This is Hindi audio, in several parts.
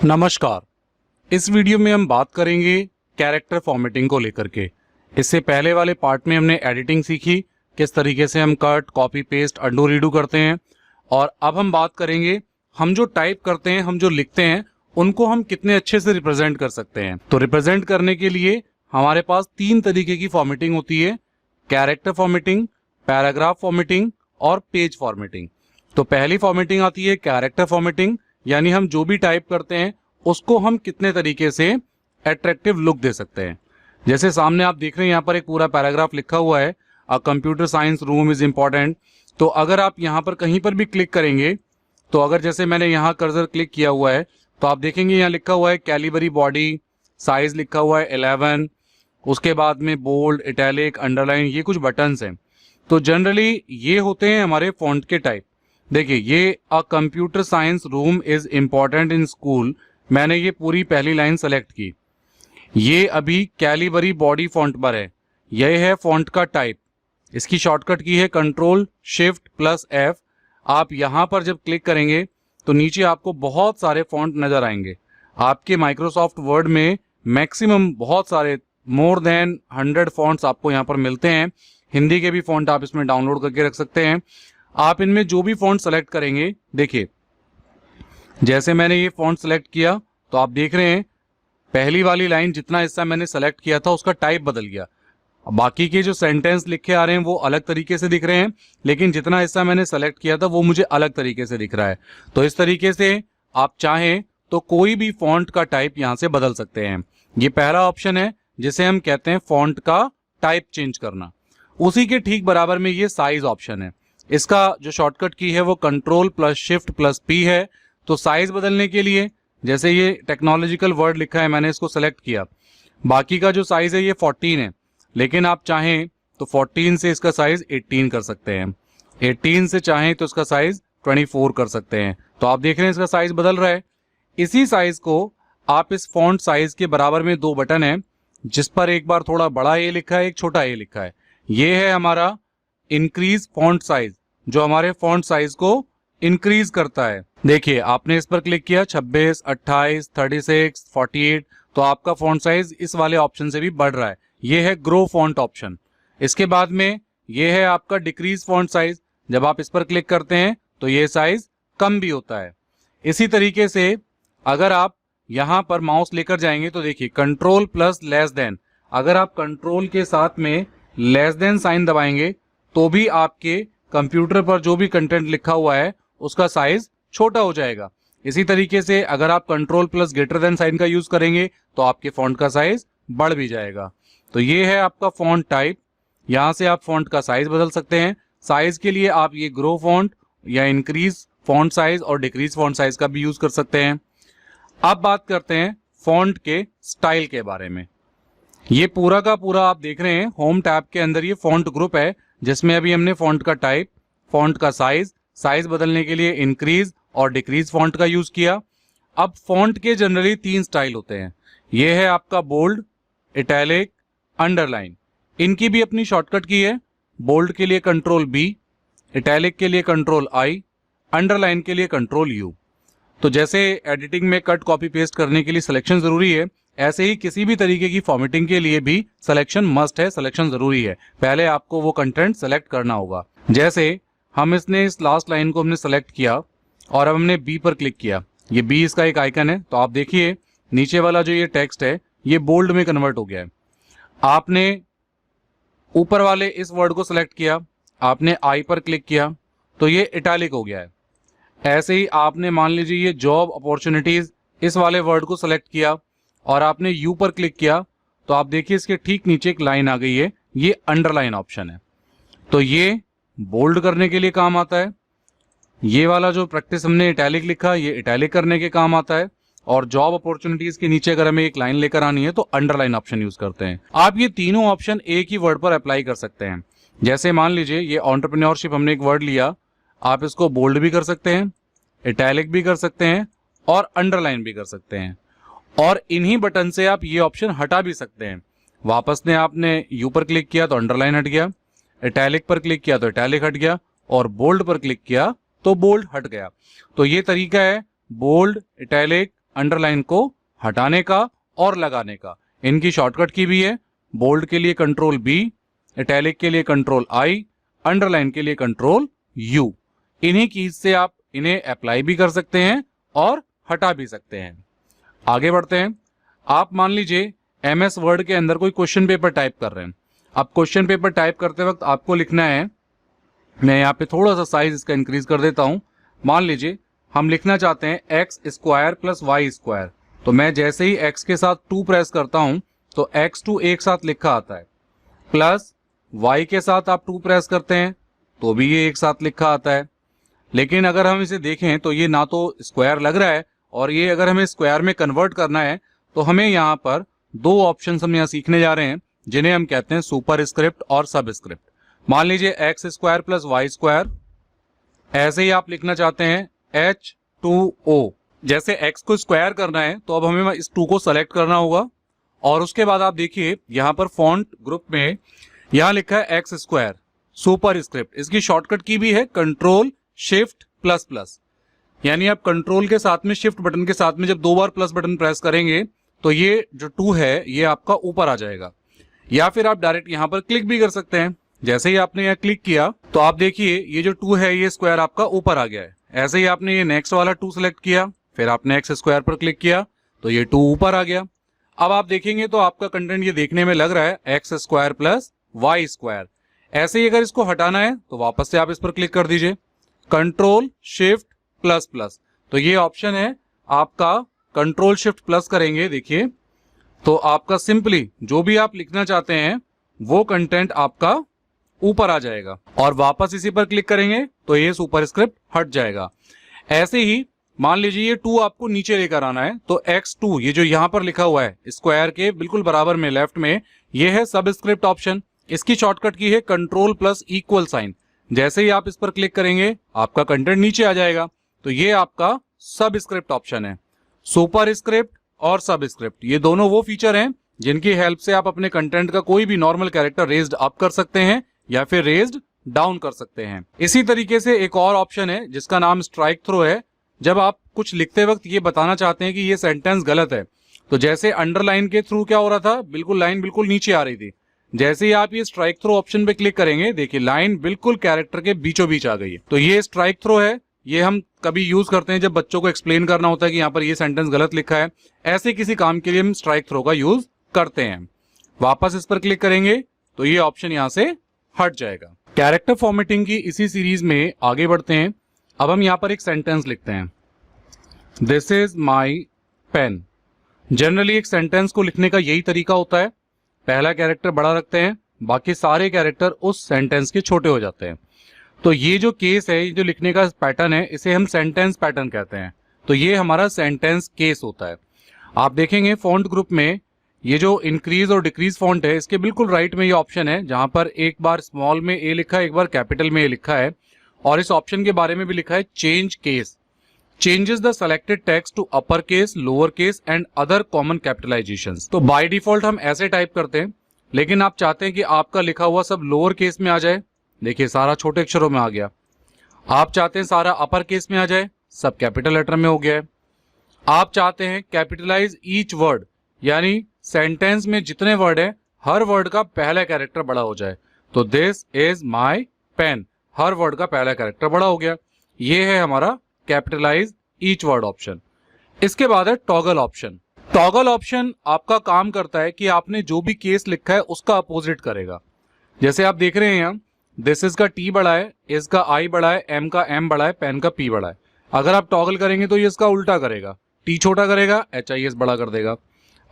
नमस्कार। इस वीडियो में हम बात करेंगे कैरेक्टर फॉर्मेटिंग को लेकर के। इससे पहले वाले पार्ट में हमने एडिटिंग सीखी, किस तरीके से हम cut, copy, paste, undo, redo करते हैं। और अब हम बात करेंगे हम जो टाइप करते हैं, हम जो लिखते हैं, उनको हम कितने अच्छे से रिप्रेजेंट कर सकते हैं। तो रिप्रेजेंट करने के लिए हमारे पास 3 तरीके की फॉर्मेटिंग होती है: कैरेक्टर फॉर्मेटिंग, पैराग्राफ फॉर्मेटिंग और पेज फॉर्मेटिंग। तो पहली फॉर्मेटिंग आती है कैरेक्टर फॉर्मेटिंग, यानी हम जो भी टाइप करते हैं उसको हम कितने तरीके से अट्रैक्टिव लुक दे सकते हैं। जैसे सामने आप देख रहे हैं, यहाँ पर एक पूरा पैराग्राफ लिखा हुआ है, a computer science room is important. तो अगर आप यहाँ पर कहीं पर भी क्लिक करेंगे, तो अगर जैसे मैंने यहाँ कर्सर क्लिक किया हुआ है, तो आप देखेंगे यहाँ लिखा हुआ है कैलिबरी बॉडी, साइज लिखा हुआ है 11, उसके बाद में बोल्ड, इटैलिक, अंडरलाइन, ये कुछ बटन्स हैं। तो जनरली ये होते हैं हमारे फॉन्ट के टाइप। देखिए, ये a computer science room is important in school, मैंने ये पूरी पहली लाइन सेलेक्ट की। ये अभी कैलिबरी बॉडी फॉन्ट पर है, यह है फॉन्ट का टाइप। इसकी शॉर्टकट की है Ctrl+Shift+F। आप यहाँ पर जब क्लिक करेंगे तो नीचे आपको बहुत सारे फॉन्ट नजर आएंगे। आपके माइक्रोसॉफ्ट वर्ड में मैक्सिमम बहुत सारे, मोर देन 100 फॉन्ट्स आपको यहाँ पर मिलते हैं। हिंदी के भी फॉन्ट आप इसमें डाउनलोड करके रख सकते हैं। आप इनमें जो भी फॉन्ट सेलेक्ट करेंगे, देखिए जैसे मैंने ये फॉन्ट सेलेक्ट किया तो आप देख रहे हैं पहली वाली लाइन जितना हिस्सा मैंने सेलेक्ट किया था उसका टाइप बदल गया। बाकी के जो सेंटेंस लिखे आ रहे हैं वो अलग तरीके से दिख रहे हैं, लेकिन जितना हिस्सा मैंने सेलेक्ट किया था वो मुझे अलग तरीके से दिख रहा है। तो इस तरीके से आप चाहें तो कोई भी फॉन्ट का टाइप यहाँ से बदल सकते हैं। ये पहला ऑप्शन है जिसे हम कहते हैं फॉन्ट का टाइप चेंज करना। उसी के ठीक बराबर में ये साइज ऑप्शन है। इसका जो शॉर्टकट की है वो Ctrl+Shift+P है। तो साइज बदलने के लिए, जैसे ये टेक्नोलॉजिकल वर्ड लिखा है, मैंने इसको सेलेक्ट किया। बाकी का जो साइज है ये 14 है, लेकिन आप चाहें तो 14 से इसका साइज 18 कर सकते हैं, 18 से चाहें तो इसका साइज 24 कर सकते हैं। तो आप देख रहे हैं इसका साइज बदल रहा है। इसी साइज को आप इस फॉन्ट साइज के बराबर में 2 बटन है, जिस पर एक बार थोड़ा बड़ा ए लिखा है, एक छोटा ए लिखा है। ये है हमारा इंक्रीज फॉन्ट साइज, जो हमारे फॉन्ट साइज को इंक्रीज करता है। देखिए, आपने इस पर क्लिक किया, 26, 28, 36, 48, तो आपका फॉन्ट साइज इस वाले ऑप्शन से भी बढ़ रहा है। ये है ग्रो फॉन्ट ऑप्शन। इसके बाद में ये है आपका डिक्रीज फॉन्ट साइज। जब आप इस पर क्लिक करते हैं तो ये साइज कम भी होता है। इसी तरीके से अगर आप यहां पर माउस लेकर जाएंगे तो देखिए Ctrl+लेस देन, अगर आप कंट्रोल के साथ में लेस देन साइन दबाएंगे तो भी आपके कंप्यूटर पर जो भी कंटेंट लिखा हुआ है उसका साइज छोटा हो जाएगा। इसी तरीके से अगर आप Ctrl+ग्रेटर देन साइन का यूज करेंगे तो आपके फॉन्ट का साइज बढ़ भी जाएगा। तो ये है आपका फॉन्ट टाइप। यहां से आप फॉन्ट का साइज बदल सकते हैं। साइज के लिए आप ये ग्रो फॉन्ट या इंक्रीज फॉन्ट साइज और डिक्रीज फॉन्ट साइज का भी यूज कर सकते हैं। अब बात करते हैं फॉन्ट के स्टाइल के बारे में। ये पूरा का पूरा आप देख रहे हैं होम टैब के अंदर ये फॉन्ट ग्रुप है, जिसमें अभी हमने फॉन्ट का टाइप, फॉन्ट का साइज, साइज बदलने के लिए इंक्रीज और डिक्रीज फॉन्ट का यूज किया। अब फॉन्ट के जनरली 3 स्टाइल होते हैं। ये है आपका बोल्ड, इटैलिक, अंडरलाइन। इनकी भी अपनी शॉर्टकट की है। बोल्ड के लिए Ctrl+B, इटैलिक के लिए Ctrl+I, अंडरलाइन के लिए Ctrl+U। तो जैसे एडिटिंग में कट, कॉपी, पेस्ट करने के लिए सिलेक्शन जरूरी है, ऐसे ही किसी भी तरीके की फॉर्मेटिंग के लिए भी सिलेक्शन मस्ट है, सिलेक्शन जरूरी है। पहले आपको वो कंटेंट सेलेक्ट करना होगा। जैसे हम इसने इस लास्ट लाइन को हमने सेलेक्ट किया और अब हमने बी पर क्लिक किया। ये बी इसका एक आइकन है। तो आप देखिए नीचे वाला जो ये टेक्स्ट है ये बोल्ड में कन्वर्ट हो गया है। आपने ऊपर वाले इस वर्ड को सिलेक्ट किया, आपने आई पर क्लिक किया तो ये इटैलिक हो गया है। ऐसे ही आपने मान लीजिए ये जॉब अपॉर्चुनिटीज इस वाले वर्ड को सिलेक्ट किया और आपने यू पर क्लिक किया तो आप देखिए इसके ठीक नीचे एक लाइन आ गई है, ये अंडरलाइन ऑप्शन है। तो ये बोल्ड करने के लिए काम आता है। ये वाला जो प्रैक्टिस हमने इटैलिक लिखा, ये इटैलिक करने के काम आता है। और जॉब अपॉर्चुनिटीज के नीचे अगर हमें एक लाइन लेकर आनी है तो अंडरलाइन ऑप्शन यूज करते हैं। आप ये तीनों ऑप्शन एक ही वर्ड पर अप्लाई कर सकते हैं। जैसे मान लीजिए ये एंटरप्रेन्योरशिप हमने एक वर्ड लिया, आप इसको बोल्ड भी कर सकते हैं, इटैलिक भी कर सकते हैं और अंडरलाइन भी कर सकते हैं। और इन्हीं बटन से आप ये ऑप्शन हटा भी सकते हैं। वापस ने आपने यू पर क्लिक किया तो अंडरलाइन हट गया, इटैलिक पर क्लिक किया तो इटैलिक हट गया और बोल्ड पर क्लिक किया तो बोल्ड हट गया। तो ये तरीका है बोल्ड, इटैलिक, अंडरलाइन को हटाने का और लगाने का। इनकी शॉर्टकट की भी है, बोल्ड के लिए कंट्रोल बी, इटैलिक के लिए कंट्रोल आई, अंडरलाइन के लिए कंट्रोल यू। इन्हीं कीज से आप इन्हें अप्लाई भी कर सकते हैं और हटा भी सकते हैं। आगे बढ़ते हैं। आप मान लीजिए MS वर्ड के अंदर कोई क्वेश्चन पेपर टाइप कर रहे हैं। अब क्वेश्चन पेपर टाइप करते वक्त आपको लिखना है, मैं यहाँ पे थोड़ा सा साइज इसका इंक्रीज कर देता हूँ। मान लीजिए हम लिखना चाहते हैं x square plus y square, तो मैं जैसे ही x के साथ 2 प्रेस करता हूं तो x2 एक साथ लिखा आता है, प्लस y के साथ आप 2 प्रेस करते हैं तो भी ये एक साथ लिखा आता है। लेकिन अगर हम इसे देखें तो ये ना तो स्क्वायर लग रहा है, और ये अगर हमें स्क्वायर में कन्वर्ट करना है तो हमें यहाँ पर 2 ऑप्शन हम यहाँ सीखने जा रहे हैं, जिन्हें हम कहते हैं सुपर स्क्रिप्ट और सब स्क्रिप्ट। मान लीजिए x square plus y square, ऐसे ही आप लिखना चाहते हैं H2O। जैसे x को स्क्वायर करना है तो अब हमें इस 2 को सेलेक्ट करना होगा, और उसके बाद आप देखिए यहाँ पर फॉन्ट ग्रुप में यहाँ लिखा है x स्क्वायर सुपर स्क्रिप्ट। इसकी शॉर्टकट की भी है कंट्रोल शिफ्ट प्लस प्लस, यानी आप कंट्रोल के साथ में शिफ्ट बटन के साथ में जब 2 बार प्लस बटन प्रेस करेंगे तो ये जो 2 है ये आपका ऊपर आ जाएगा। या फिर आप डायरेक्ट यहाँ पर क्लिक भी कर सकते हैं। जैसे ही आपने यहाँ क्लिक किया तो आप देखिए ये जो 2 है ये स्क्वायर आपका ऊपर आ गया है। ऐसे ही आपने ये नेक्स्ट वाला 2 सेलेक्ट किया, फिर आपने x स्क्वायर पर क्लिक किया तो ये 2 ऊपर आ गया। अब आप देखेंगे तो आपका कंटेंट ये देखने में लग रहा है x square plus y square. ऐसे ही अगर इसको हटाना है तो वापस से आप इस पर क्लिक कर दीजिए, कंट्रोल शिफ्ट प्लस प्लस, तो ये ऑप्शन है आपका। कंट्रोल शिफ्ट प्लस करेंगे देखिए तो आपका सिंपली जो भी आप लिखना चाहते हैं वो कंटेंट आपका ऊपर आ जाएगा, और वापस इसी पर क्लिक करेंगे तो ये सुपर स्क्रिप्ट हट जाएगा। ऐसे ही मान लीजिए ये 2 आपको नीचे लेकर आना है तो x2 ये जो यहाँ पर लिखा हुआ है स्क्वायर के बिल्कुल बराबर में लेफ्ट में, ये है सब स्क्रिप्ट ऑप्शन। इसकी शॉर्टकट की है कंट्रोल प्लस इक्वल साइन। जैसे ही आप इस पर क्लिक करेंगे आपका कंटेंट नीचे आ जाएगा, तो ये आपका सब स्क्रिप्ट ऑप्शन है। सुपर स्क्रिप्ट और सब स्क्रिप्ट ये दोनों वो फीचर हैं जिनकी हेल्प से आप अपने कंटेंट का कोई भी नॉर्मल कैरेक्टर रेज्ड अप कर सकते हैं या फिर रेज्ड डाउन कर सकते हैं। इसी तरीके से एक और ऑप्शन है जिसका नाम स्ट्राइक थ्रो है। जब आप कुछ लिखते वक्त ये बताना चाहते हैं कि ये सेंटेंस गलत है, तो जैसे अंडरलाइन के थ्रू क्या हो रहा था, बिल्कुल लाइन बिल्कुल नीचे आ रही थी। जैसे ही आप ये स्ट्राइक थ्रो ऑप्शन पे क्लिक करेंगे देखिए लाइन बिल्कुल कैरेक्टर के बीचों बीच आ गई है। तो ये स्ट्राइक थ्रो है, ये हम कभी यूज करते हैं जब बच्चों को एक्सप्लेन करना होता है कि यहाँ पर ये सेंटेंस गलत लिखा है। ऐसे किसी काम के लिए हम स्ट्राइक थ्रो का यूज करते हैं। वापस इस पर क्लिक करेंगे तो ये ऑप्शन यहाँ से हट जाएगा। कैरेक्टर फॉर्मेटिंग की इसी सीरीज में आगे बढ़ते हैं। अब हम यहाँ पर एक सेंटेंस लिखते हैं, this is my pen. Generally एक सेंटेंस को लिखने का यही तरीका होता है, पहला कैरेक्टर बड़ा रखते हैं, बाकी सारे कैरेक्टर उस सेंटेंस के छोटे हो जाते हैं। तो ये जो केस है, ये जो लिखने का पैटर्न है, इसे हम सेंटेंस पैटर्न कहते हैं। तो ये हमारा सेंटेंस केस होता है। आप देखेंगे फॉन्ट ग्रुप में ये जो इंक्रीज और डिक्रीज फॉन्ट है, इसके बिल्कुल राइट में ये ऑप्शन है जहां पर एक बार स्मॉल में ए लिखा है, एक बार कैपिटल में ए लिखा है, और इस ऑप्शन के बारे में भी लिखा है change case, changes the selected text to upper case, lower case and other common capitalisations. तो बाय डिफॉल्ट हम ऐसे टाइप करते हैं, लेकिन आप चाहते हैं कि आपका लिखा हुआ सब लोअर केस में आ जाए, देखिए सारा छोटे अक्षरों में आ गया। आप चाहते हैं सारा अपर केस में आ जाए, सब कैपिटल लेटर में हो गया है। आप चाहते हैं कैपिटलाइज ईच वर्ड, यानी सेंटेंस में जितने वर्ड है हर वर्ड का पहला कैरेक्टर बड़ा हो जाए। तो दिस इज माई पेन, हर वर्ड का पहला कैरेक्टर बड़ा हो गया। ये है हमारा कैपिटलाइज ईच वर्ड ऑप्शन। इसके बाद है टॉगल ऑप्शन। टॉगल ऑप्शन आपका काम करता है कि आपने जो भी केस लिखा है उसका अपोजिट करेगा। जैसे आप देख रहे हैं यहाँ, दिस इज का टी बड़ा है, इस का आई बड़ा है, एम का एम बड़ा है, पेन का पी बड़ा है। अगर आप टॉगल करेंगे तो ये इसका उल्टा करेगा, टी छोटा करेगा, एच आई एस बड़ा कर देगा,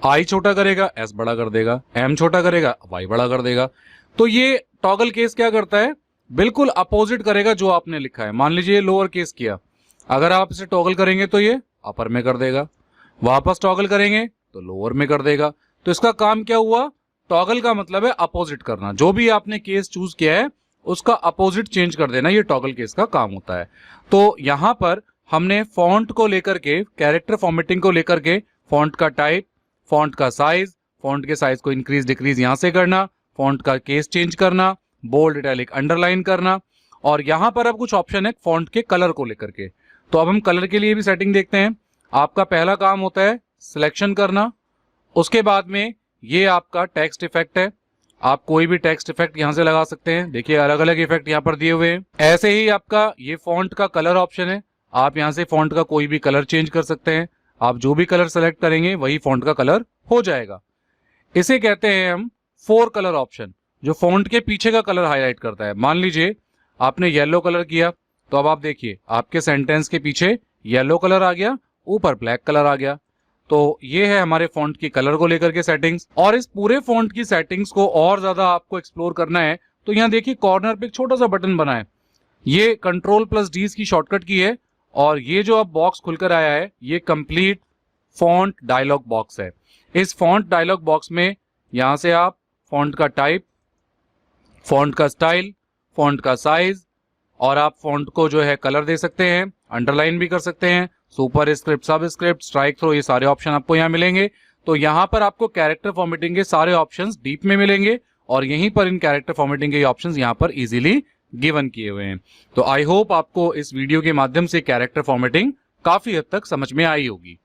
आई छोटा करेगा, एस बड़ा कर देगा, एम छोटा करेगा, वाई बड़ा कर देगा। तो ये टॉगल केस क्या करता है, बिल्कुल अपोजिट करेगा जो आपने लिखा है। मान लीजिए लोअर केस किया, अगर आप इसे टॉगल करेंगे तो ये अपर में कर देगा, वापस टॉगल करेंगे तो लोअर में कर देगा। तो इसका काम क्या हुआ, टॉगल का मतलब है अपोजिट करना, जो भी आपने केस चूज किया है उसका अपोजिट चेंज कर देना, ये टॉगल केस का काम होता है। तो यहां पर हमने फॉन्ट को लेकर के, कैरेक्टर फॉर्मेटिंग को लेकर के, फॉन्ट का टाइप, फॉन्ट का साइज, फॉन्ट के साइज को इंक्रीज डिक्रीज यहां से करना, फॉन्ट का केस चेंज करना, बोल्ड इटैलिक अंडरलाइन करना, और यहां पर अब कुछ ऑप्शन है फॉन्ट के कलर को लेकर के। तो अब हम कलर के लिए भी सेटिंग देखते हैं। आपका पहला काम होता है सिलेक्शन करना। उसके बाद में ये आपका टेक्स्ट इफेक्ट है, आप कोई भी टेक्स्ट इफेक्ट यहाँ से लगा सकते हैं। देखिए अलग अलग इफेक्ट यहाँ पर दिए हुए हैं। ऐसे ही आपका ये फॉन्ट का कलर ऑप्शन है, आप यहाँ से फॉन्ट का कोई भी कलर चेंज कर सकते हैं। आप जो भी कलर सेलेक्ट करेंगे वही फॉन्ट का कलर हो जाएगा। इसे कहते हैं हम 4 कलर ऑप्शन, जो फॉन्ट के पीछे का कलर हाईलाइट करता है। मान लीजिए आपने येलो कलर किया, तो अब आप देखिए आपके सेंटेंस के पीछे येलो कलर आ गया, ऊपर ब्लैक कलर आ गया। तो ये है हमारे फॉन्ट की कलर को लेकर के सेटिंग्स। और इस पूरे फॉन्ट की सेटिंग्स को और ज्यादा आपको एक्सप्लोर करना है तो यहाँ देखिए कॉर्नर पे एक छोटा सा बटन बना है, ये Ctrl+D की शॉर्टकट की है। और ये जो अब बॉक्स खुलकर आया है ये कंप्लीट फॉन्ट डायलॉग बॉक्स है। इस फॉन्ट डायलॉग बॉक्स में यहां से आप फॉन्ट का टाइप, फॉन्ट का स्टाइल, फॉन्ट का साइज, और आप फॉन्ट को जो है कलर दे सकते हैं, अंडरलाइन भी कर सकते हैं, सुपर स्क्रिप्ट, सब स्क्रिप्ट, स्ट्राइक थ्रो, ये सारे ऑप्शन आपको यहाँ मिलेंगे। तो यहाँ पर आपको कैरेक्टर फॉर्मेटिंग के सारे ऑप्शंस डीप में मिलेंगे और यहीं पर इन कैरेक्टर फॉर्मेटिंग के ऑप्शंस यहाँ पर इजीली गिवन किए हुए हैं। तो आई होप आपको इस वीडियो के माध्यम से कैरेक्टर फॉर्मेटिंग काफी हद तक समझ में आई होगी।